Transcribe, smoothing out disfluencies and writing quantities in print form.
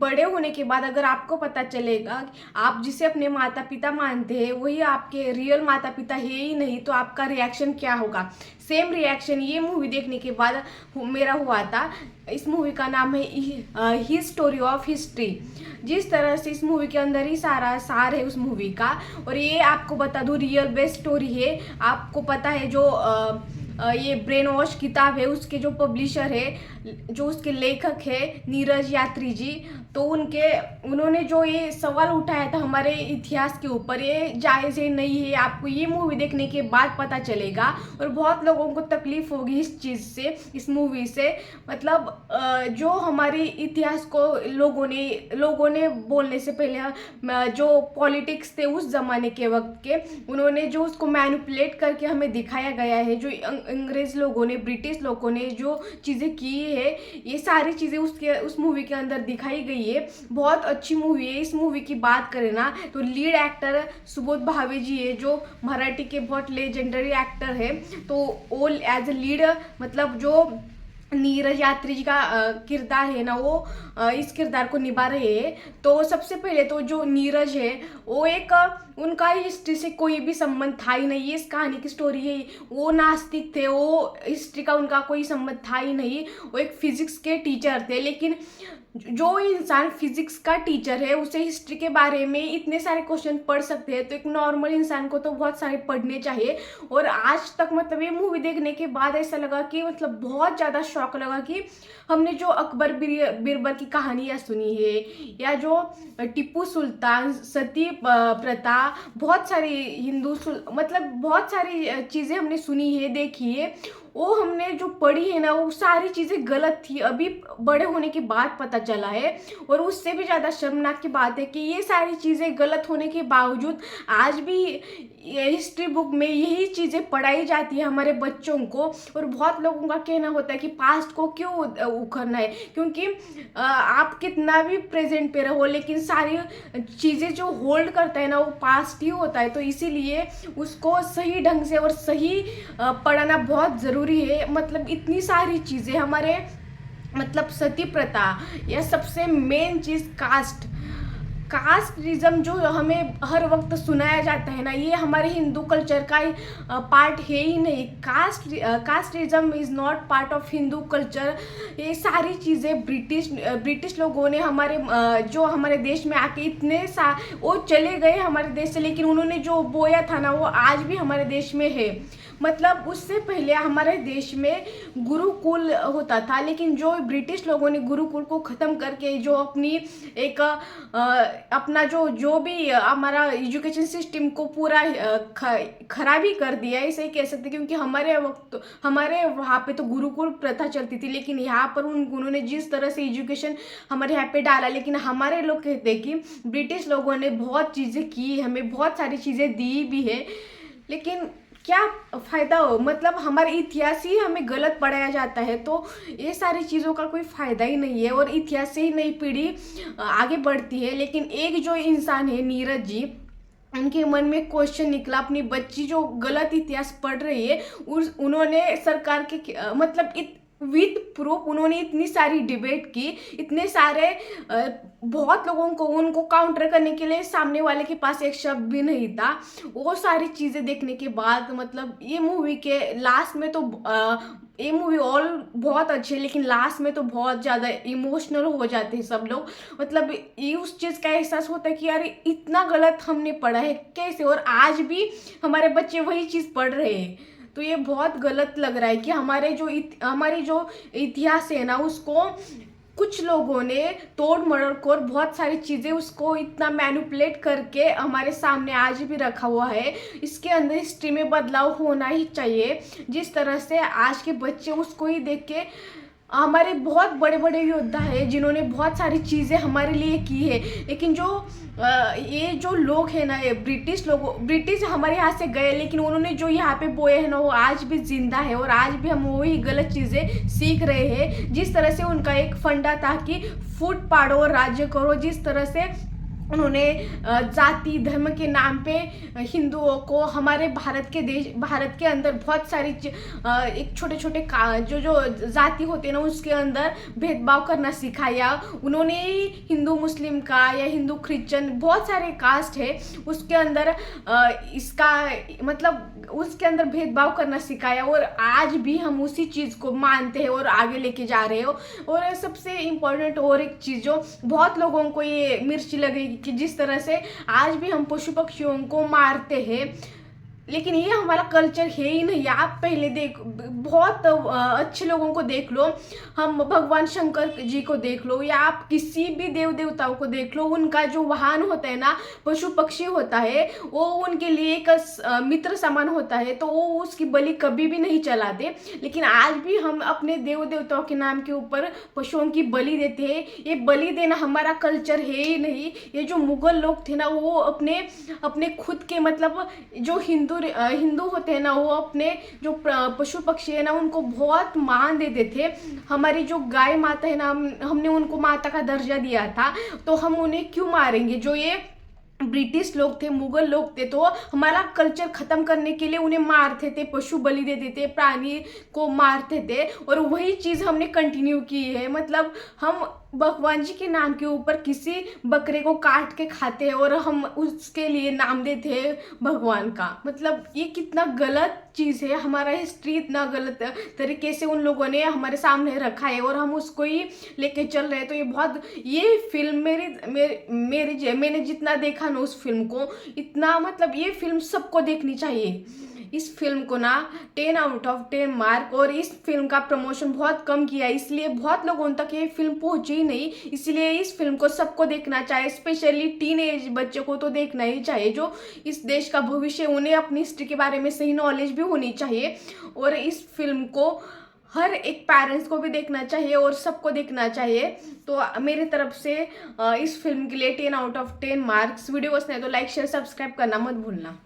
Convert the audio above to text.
बड़े होने के बाद अगर आपको पता चलेगा कि आप जिसे अपने माता पिता मानते हैं वही आपके रियल माता पिता है ही नहीं, तो आपका रिएक्शन क्या होगा। सेम रिएक्शन ये मूवी देखने के बाद मेरा हुआ था। इस मूवी का नाम है ही स्टोरी ऑफ हिस्ट्री। जिस तरह से इस मूवी के अंदर ही सारा सार है उस मूवी का, और ये आपको बता दूं रियल बेस्ड स्टोरी है। आपको पता है जो ये ब्रेन वॉश किताब है उसके जो पब्लिशर है, जो उसके लेखक है नीरज यात्री जी, तो उन्होंने जो ये सवाल उठाया था हमारे इतिहास के ऊपर, ये जायज़ है नहीं है, आपको ये मूवी देखने के बाद पता चलेगा। और बहुत लोगों को तकलीफ होगी इस चीज़ से, इस मूवी से। मतलब जो हमारे इतिहास को लोगों ने बोलने से पहले जो पॉलिटिक्स थे उस ज़माने के वक्त के, उन्होंने जो उसको मैनिपुलेट करके हमें दिखाया गया है, जो अंग्रेज़ लोगों ने, ब्रिटिश लोगों ने जो चीज़ें की है, ये सारी चीज़ें उस मूवी के अंदर दिखाई गई है। बहुत अच्छी मूवी है। इस मूवी की बात करें ना तो लीड एक्टर सुबोध भावे जी है, जो मराठी के बहुत लेजेंडरी एक्टर है। तो वो एज ए लीड, मतलब जो नीरज यात्री जी का किरदार है ना, वो इस किरदार को निभा रहे हैं। तो सबसे पहले तो जो नीरज है वो एक उनका हिस्ट्री से कोई भी संबंध था ही नहीं। इस कहानी की स्टोरी है, वो नास्तिक थे, वो हिस्ट्री का उनका कोई संबंध था ही नहीं। वो एक फिजिक्स के टीचर थे, लेकिन जो इंसान फिजिक्स का टीचर है उसे हिस्ट्री के बारे में इतने सारे क्वेश्चन पढ़ सकते हैं, तो एक नॉर्मल इंसान को तो बहुत सारे पढ़ने चाहिए। और आज तक मतलब ये मूवी देखने के बाद ऐसा लगा कि मतलब बहुत ज़्यादा शौक लगा कि हमने जो अकबर बीरबल की कहानियाँ सुनी है, या जो टिप्पू सुल्तान, सती प्रथा, बहुत सारी मतलब बहुत सारी चीज़ें हमने सुनी है, देखी है, वो हमने जो पढ़ी है ना वो सारी चीज़ें गलत थी, अभी बड़े होने के बाद पता चला है। और उससे भी ज़्यादा शर्मनाक की बात है कि ये सारी चीज़ें गलत होने के बावजूद आज भी हिस्ट्री बुक में यही चीज़ें पढ़ाई जाती है हमारे बच्चों को। और बहुत लोगों का कहना होता है कि पास्ट को क्यों उखड़ना है, क्योंकि आप कितना भी प्रेजेंट पे रहो लेकिन सारी चीज़ें जो होल्ड करता है ना वो पास्ट ही होता है। तो इसीलिए उसको सही ढंग से और सही पढ़ाना बहुत ज़रूरी है। मतलब इतनी सारी चीज़ें हमारे, मतलब सती प्रथा, या सबसे मेन चीज़ कास्टिज्म जो हमें हर वक्त सुनाया जाता है ना, ये हमारे हिंदू कल्चर का पार्ट है ही नहीं। Casteism is not part of Hindu culture. ये सारी चीज़ें ब्रिटिश लोगों ने जो हमारे देश में आके वो चले गए हमारे देश से, लेकिन उन्होंने जो बोया था ना वो आज भी हमारे देश में है। मतलब उससे पहले हमारे देश में गुरुकुल होता था, लेकिन जो ब्रिटिश लोगों ने गुरुकुल को ख़त्म करके जो अपनी एक अपना जो भी हमारा एजुकेशन सिस्टम को पूरा खराबी कर दिया है, इसे कह सकते, क्योंकि हमारे वहाँ पे तो गुरुकुल प्रथा चलती थी, लेकिन यहाँ पर उन्होंने जिस तरह से एजुकेशन हमारे यहाँ पे डाला, लेकिन हमारे लोग कहते हैं कि ब्रिटिश लोगों ने बहुत चीज़ें की, हमें बहुत सारी चीज़ें दी भी है, लेकिन क्या फ़ायदा हो। मतलब हमारे इतिहास ही हमें गलत पढ़ाया जाता है, तो ये सारी चीज़ों का कोई फ़ायदा ही नहीं है। और इतिहास से ही नई पीढ़ी आगे बढ़ती है। लेकिन एक जो इंसान है नीरज जी, उनके मन में क्वेश्चन निकला, अपनी बच्ची जो गलत इतिहास पढ़ रही है उन्होंने सरकार के मतलब विद प्रूफ उन्होंने इतनी सारी डिबेट की, इतने सारे बहुत लोगों को उनको काउंटर करने के लिए सामने वाले के पास एक शब्द भी नहीं था। वो सारी चीज़ें देखने के बाद मतलब ये मूवी के लास्ट में तो ये मूवी ऑल बहुत अच्छी है, लेकिन लास्ट में तो बहुत ज़्यादा इमोशनल हो जाते हैं सब लोग। मतलब ये उस चीज़ का एहसास होता है कि यार इतना गलत हमने पढ़ा है कैसे, और आज भी हमारे बच्चे वही चीज़ पढ़ रहे हैं। तो ये बहुत गलत लग रहा है कि हमारी जो इतिहास है ना उसको कुछ लोगों ने तोड़ मरोड़ कर बहुत सारी चीज़ें उसको इतना मैनिपुलेट करके हमारे सामने आज भी रखा हुआ है। इसके अंदर हिस्ट्री में बदलाव होना ही चाहिए। जिस तरह से आज के बच्चे उसको ही देख के, हमारे बहुत बड़े बड़े योद्धा है जिन्होंने बहुत सारी चीज़ें हमारे लिए की है, लेकिन ये जो लोग हैं ना, ये ब्रिटिश हमारे यहाँ से गए, लेकिन उन्होंने जो यहाँ पे बोए हैं ना वो आज भी जिंदा है, और आज भी हम वही गलत चीज़ें सीख रहे हैं। जिस तरह से उनका एक फंडा था कि फूट पाड़ो और राज्य करो, जिस तरह से उन्होंने जाति धर्म के नाम पे हिंदुओं को हमारे भारत के अंदर बहुत सारी एक छोटे छोटे जो जाति होते हैं ना उसके अंदर भेदभाव करना सिखाया उन्होंने। हिंदू मुस्लिम का या हिंदू क्रिश्चियन बहुत सारे कास्ट है उसके अंदर इसका मतलब उसके अंदर भेदभाव करना सिखाया, और आज भी हम उसी चीज़ को मानते हैं और आगे लेके जा रहे हो। और सबसे इम्पोर्टेंट और एक चीज़ जो बहुत लोगों को ये मिर्ची लगेगी कि जिस तरह से आज भी हम पशु पक्षियों को मारते हैं, लेकिन ये हमारा कल्चर है ही नहीं। आप पहले बहुत अच्छे लोगों को देख लो, हम भगवान शंकर जी को देख लो या आप किसी भी देव देवताओं को देख लो, उनका जो वाहन होता है ना पशु पक्षी होता है वो उनके लिए एक मित्र समान होता है, तो वो उसकी बलि कभी भी नहीं चलाते। लेकिन आज भी हम अपने देव देवताओं के नाम के ऊपर पशुओं की बलि देते हैं। ये बलि देना हमारा कल्चर है ही नहीं। ये जो मुगल लोग थे ना वो अपने खुद के मतलब जो हिंदू होते हैं ना वो अपने जो पशु पक्षी है ना उनको बहुत मान देते थे। हमारी जो गाय माता है ना हमने उनको माता का दर्जा दिया था, तो हम उन्हें क्यों मारेंगे? जो ये ब्रिटिश लोग थे, मुगल लोग थे, तो हमारा कल्चर खत्म करने के लिए उन्हें मारते थे, पशु बलि देते थे, प्राणी को मारते थे, और वही चीज़ हमने कंटिन्यू की है। मतलब हम भगवान जी के नाम के ऊपर किसी बकरे को काट के खाते हैं और हम उसके लिए नाम देते हैं भगवान का। मतलब ये कितना गलत चीज़ है, हमारा हिस्ट्री इतना गलत तरीके से उन लोगों ने हमारे सामने रखा है और हम उसको ही लेके चल रहे हैं। तो ये बहुत ये फिल्म मैंने जितना देखा ना उस फिल्म को, इतना मतलब ये फिल्म सबको देखनी चाहिए। इस फिल्म को ना 10 आउट ऑफ 10 मार्क, और इस फिल्म का प्रमोशन बहुत कम किया इसलिए बहुत लोगों तक ये फिल्म पहुंची नहीं। इसलिए इस फिल्म को सबको देखना चाहिए, स्पेशली टीनेज बच्चों को तो देखना ही चाहिए। जो इस देश का भविष्य, उन्हें अपनी हिस्ट्री के बारे में सही नॉलेज भी होनी चाहिए। और इस फिल्म को हर एक पेरेंट्स को भी देखना चाहिए और सबको देखना चाहिए। तो मेरी तरफ से इस फिल्म के लिए 10 आउट ऑफ 10 मार्क्स। वीडियो पसंद है तो लाइक शेयर सब्सक्राइब करना मत भूलना।